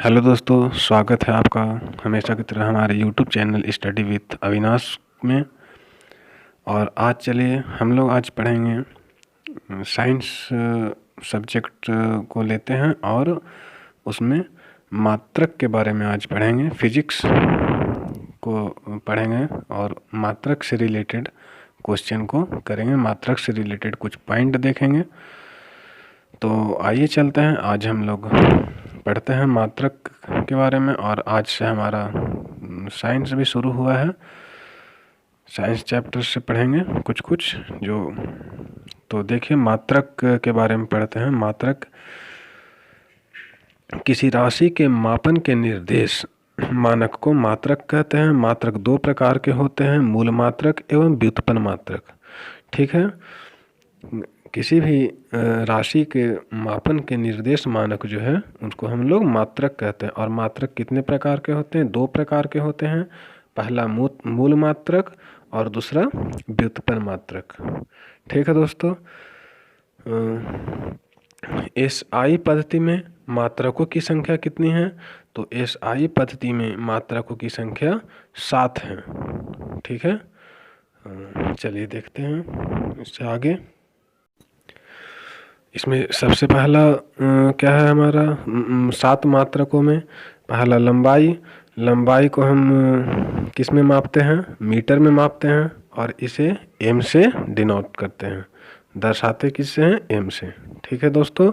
Hello दोस्तों, स्वागत है आपका हमेशा की तरह हमारे YouTube channel study with Avinash में। और आज चलिए हम लोग आज पढ़ेंगे साइंस सब्जेक्ट को लेते हैं और उसमें मात्रक के बारे में आज पढ़ेंगे। फिजिक्स को पढ़ेंगे और मात्रक से रिलेटेड क्वेश्चन को करेंगे, मात्रक से रिलेटेड कुछ पॉइंट देखेंगे। तो आइए चलते हैं, आज हम लोग पढ़ते हैं मात्रक के बारे में। और आज से हमारा साइंस भी शुरू हुआ है, साइंस चैप्टर से पढ़ेंगे कुछ जो। तो देखिए मात्रक के बारे में पढ़ते हैं। मात्रक किसी राशि के मापन के निर्देश मानक को मात्रक कहते हैं। मात्रक दो प्रकार के होते हैं, मूल मात्रक एवं व्युत्पन्न मात्रक। ठीक है, किसी भी राशि के मापन के निर्देश मानक जो है उसको हम लोग मात्रक कहते हैं। और मात्रक कितने प्रकार के होते हैं? दो प्रकार के होते हैं। पहला मूल मात्रक और दूसरा व्युत्पन्न मात्रक। ठीक है दोस्तों, SI पद्धति में मात्रकों की संख्या कितनी है? तो SI पद्धति में मात्रकों की संख्या 7 है। ठीक है, चलिए देखते हैं इससे आगे। इसमें सबसे पहला क्या है हमारा 7 मात्रकों में? पहला लंबाई को हम किस में मापते हैं? मीटर में मापते हैं और इसे m से डिनोट करते हैं, दर्शाते किससे हैं? m से। ठीक है दोस्तों,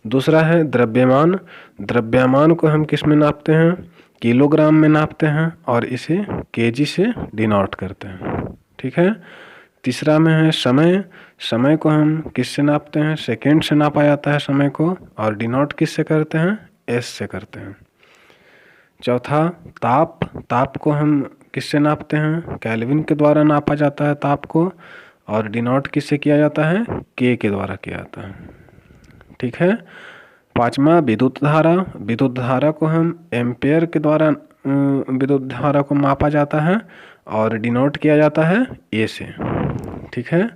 दूसरा है द्रव्यमान को हम किस में नापते हैं? किलोग्राम में नापते हैं और इसे kg से डिनोट करते हैं। ठीक है, तीसरा में है समय को हम किससे नापते हैं? सेकेंड से नापा जाता है समय को, और डिनोट किससे करते हैं? s से करते हैं। चौथा ताप को हम किससे नापते हैं? केल्विन के द्वारा नापा जाता है ताप को, और डिनोट किससे किया जाता है? k के द्वारा किया जाता है। ठीक है, पांचवा विद्युत धारा को हम एम्पेयर के द्वारा विद्युत धारा को मापा जाता है और डिनोट किया जाता है a से। ठीक है,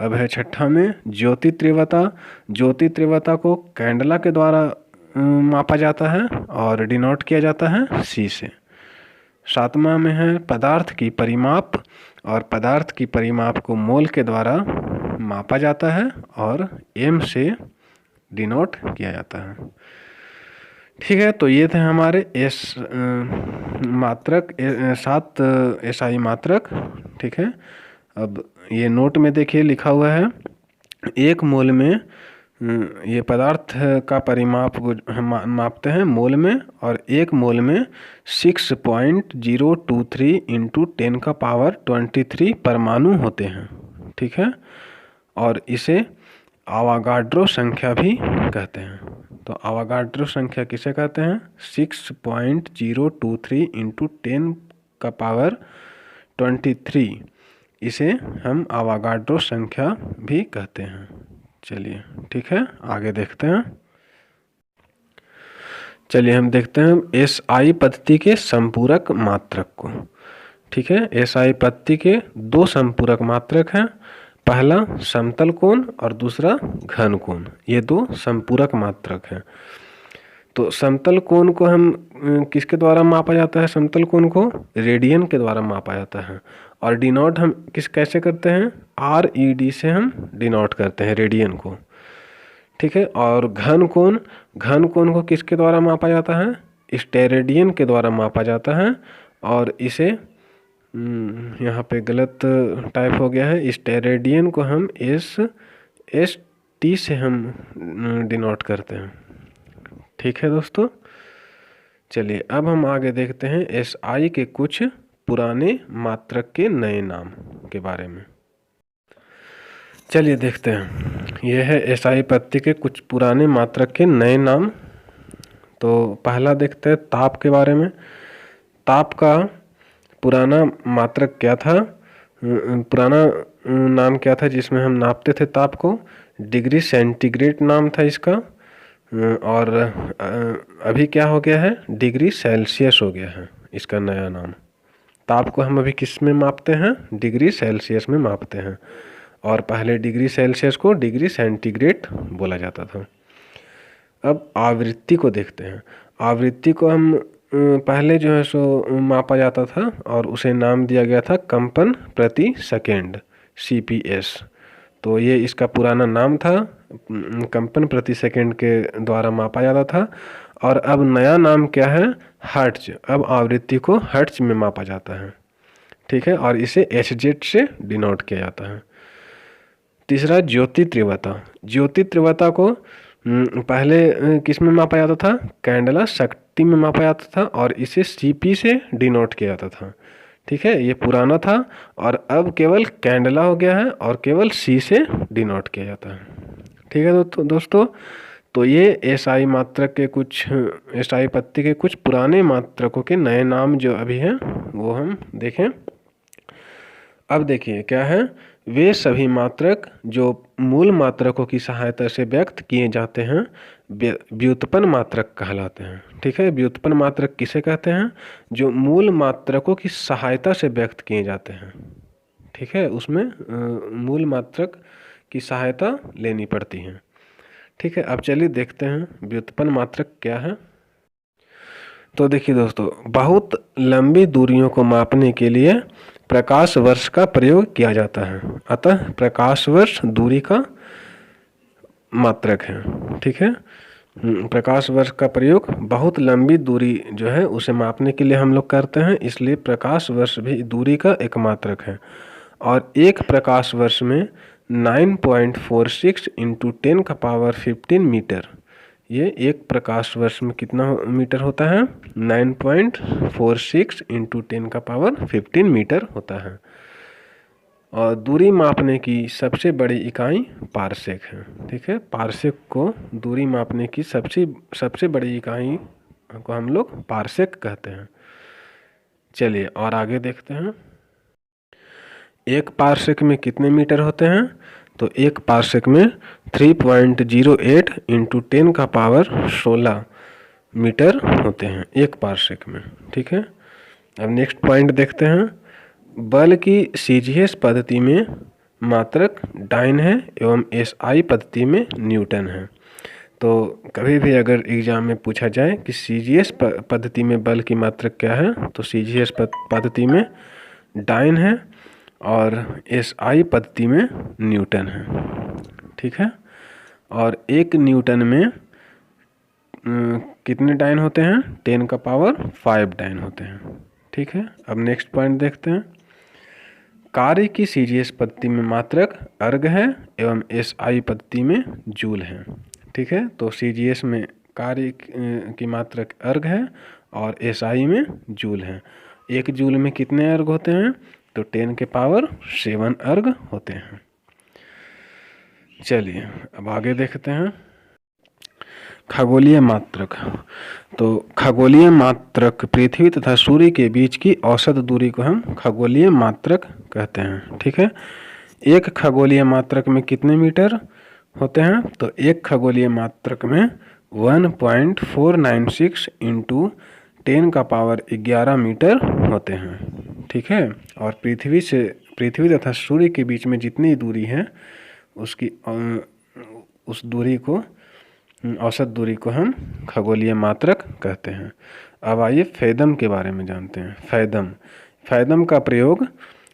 अब है छठा में ज्योति तीव्रता को कैंडला के द्वारा मापा जाता है और डिनोट किया जाता है c से। सातवां में है पदार्थ की परिमाप, और पदार्थ की परिमाप को मोल के द्वारा मापा जाता है और m से डिनोट किया जाता है। ठीक है, तो ये थे हमारे मात्रक 7 SI मात्रक। ठीक है, अब ये नोट में देखिए लिखा हुआ है, एक मोल में ये पदार्थ का परिमाप को हम मापते हैं मोल में, और एक मोल में 6.023 इंटू 10⁻23 परमाणु होते हैं। ठीक है, और इसे आवागाड्रो संख्या भी कहते हैं। तो आवागाड्रो संख्या किसे कहते हैं? 6.023 इंटू 10⁻23, इसे हम आवागाड्रो संख्या भी कहते हैं। चलिए ठीक है, आगे देखते हैं। चलिए हम देखते हैं SI पद्धति के संपूरक मात्रक को। ठीक है, SI पद्धति के दो संपूरक मात्रक हैं, पहला समतल कोण और दूसरा घन कोण। ये दो संपूरक मात्रक हैं। तो समतल कोण को हम किसके द्वारा मापा जाता है? समतल कोण को रेडियन के द्वारा मापा जाता है, और डिनोट हम कैसे करते हैं? RED से हम डिनोट करते हैं रेडियन को। ठीक है, और घन कोण को किसके द्वारा मापा जाता है? स्टेरेडियन के द्वारा मापा जाता है, और इसे यहाँ पे गलत टाइप हो गया है। स्टेरेडियन को हम ST से हम डिनोट करते हैं। ठीक है दोस्तों, चलिए अब हम आगे देखते हैं SI के कुछ पुराने मात्रक के नए नाम के बारे में। चलिए देखते हैं, यह है SI पद्धति के कुछ पुराने मात्रक के नए नाम। तो पहला देखते हैं ताप के बारे में। ताप का पुराना मात्रक क्या था? पुराना नाम क्या था जिसमें हम नापते थे ताप को? डिग्री सेंटीग्रेड नाम था इसका, और अभी क्या हो गया है? डिग्री सेल्सियस हो गया है इसका नया नाम। ताप को हम अभी किस में मापते हैं? डिग्री सेल्सियस में मापते हैं, और पहले डिग्री सेल्सियस को डिग्री सेंटीग्रेड बोला जाता था। अब आवृत्ति को देखते हैं। आवृत्ति को हम पहले जो है सो मापा जाता था और उसे नाम दिया गया था कंपन प्रति सेकेंड, CPS। तो ये इसका पुराना नाम था, कंपन प्रति सेकेंड के द्वारा मापा जाता था। और अब नया नाम क्या है, हर्ट्ज। अब आवृत्ति को हर्ट्ज में मापा जाता है, ठीक है, और इसे HZ से डिनोट किया जाता है। तीसरा, ज्योति तीव्रता। ज्योति तीव्रता को पहले किस में मापा जाता था, कैंडेला शक्ति में मापा जाता था और इसे CP से डिनोट किया जाता था, ठीक है। ये पुराना था और अब केवल कैंडेला हो गया है और केवल C से डिनोट किया जाता है, ठीक है दोस्तों। तो ये SI मात्रक के कुछ, SI पत्ती के कुछ पुराने मात्रकों के नए नाम जो अभी हैं वो हम देखें। अब देखिए क्या है, वे सभी मात्रक जो मूल मात्रकों की सहायता से व्यक्त किए जाते हैं व्युत्पन्न मात्रक कहलाते हैं, ठीक है। व्युत्पन्न मात्रक किसे कहते हैं, जो मूल मात्रकों की सहायता से व्यक्त किए जाते हैं, ठीक है, उसमें मूल मात्रक की सहायता लेनी पड़ती है, ठीक है। अब चलिए देखते हैं व्युत्पन्न मात्रक क्या है। तो देखिए दोस्तों, बहुत लंबी दूरियों को मापने के लिए प्रकाश वर्ष का प्रयोग किया जाता है, अतः प्रकाश वर्ष दूरी का मात्रक है, ठीक है। प्रकाश वर्ष का प्रयोग बहुत लंबी दूरी जो है उसे मापने के लिए हम लोग करते हैं, इसलिए प्रकाश वर्ष भी दूरी का एक मात्रक है। और एक प्रकाश वर्ष में 9.46 × 10⁻15 मीटर, ये एक प्रकाश वर्ष में कितना मीटर होता है, 9.46 × 10⁻15 मीटर होता है। और दूरी मापने की सबसे बड़ी इकाई पारसेक है, ठीक है। पारसेक को दूरी मापने की सबसे बड़ी इकाई को हम लोग पारसेक कहते हैं। चलिए और आगे देखते हैं, एक पारसेक में कितने मीटर होते हैं, तो एक पारसेक में 3.08 × 10⁻16 मीटर होते हैं एक पारसेक में, ठीक है। अब नेक्स्ट पॉइंट देखते हैं, बल की CGS पद्धति में मात्रक डाइन है एवं SI पद्धति में न्यूटन है। तो कभी भी अगर एग्जाम में पूछा जाए कि CGS पद्धति में बल की मात्रक क्या है, तो CGS पद्धति में डाइन है और SI पद्धति में न्यूटन है, ठीक है। और एक न्यूटन में कितने डाइन होते हैं, 10⁵ डाइन होते हैं, ठीक है। अब नेक्स्ट पॉइंट देखते हैं, कार्य की CGS पद्धति में मात्रक अर्ग है एवं SI पद्धति में जूल है, ठीक है। तो CGS में कार्य की मात्रक अर्ग है और SI में जूल है। एक जूल में कितने अर्ग होते हैं, तो 10⁻7 अर्ग होते हैं। चलिए अब आगे देखते हैं, खगोलीय मात्रक। तो खगोलीय मात्रक पृथ्वी तथा सूर्य के बीच की औसत दूरी को हम खगोलीय मात्रक कहते हैं, ठीक है। एक खगोलीय मात्रक में कितने मीटर होते हैं, तो एक खगोलीय मात्रक में 1.496 × 10⁻11 मीटर होते हैं, ठीक है। और पृथ्वी तथा सूर्य के बीच में जितनी दूरी है उसकी उस दूरी को, औसत दूरी को हम खगोलीय मात्रक कहते हैं। अब आइए फैदम के बारे में जानते हैं। फैदम का प्रयोग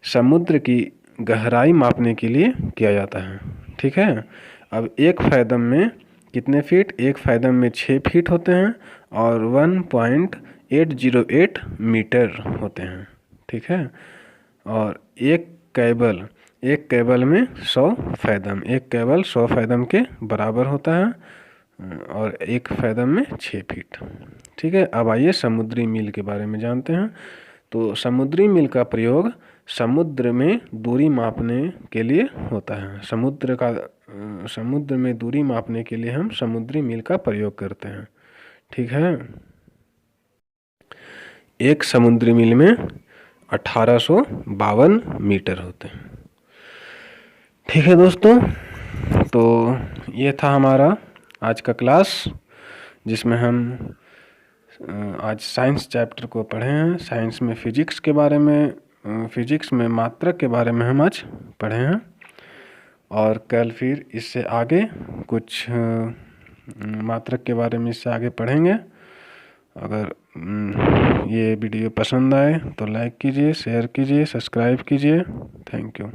समुद्र की गहराई मापने के लिए किया जाता है, ठीक है। अब एक फैदम में कितने फीट, एक फैदम में 6 फीट होते हैं और 1.808 मीटर होते हैं, ठीक है। और एक कैबल में 100 फैदम, एक कैबल 100 फैदम के बराबर होता है और एक फैदम में 6 फीट, ठीक है। अब आइए समुद्री मील के बारे में जानते हैं। तो समुद्री मील का प्रयोग समुद्र में दूरी मापने के लिए होता है। समुद्र में दूरी मापने के लिए हम समुद्री मील का प्रयोग करते हैं, ठीक है। एक समुद्री मील में 1852 मीटर होते हैं, ठीक है दोस्तों। तो ये था हमारा आज का क्लास, जिसमें हम आज साइंस चैप्टर को पढ़े हैं। साइंस में फिजिक्स के बारे में, फिजिक्स में मात्रक के बारे में हम आज पढ़े हैं और कल फिर इससे आगे कुछ मात्रक के बारे में इससे आगे पढ़ेंगे। अगर ये वीडियो पसंद आए तो लाइक कीजिए, शेयर कीजिए, सब्सक्राइब कीजिए। Thank you.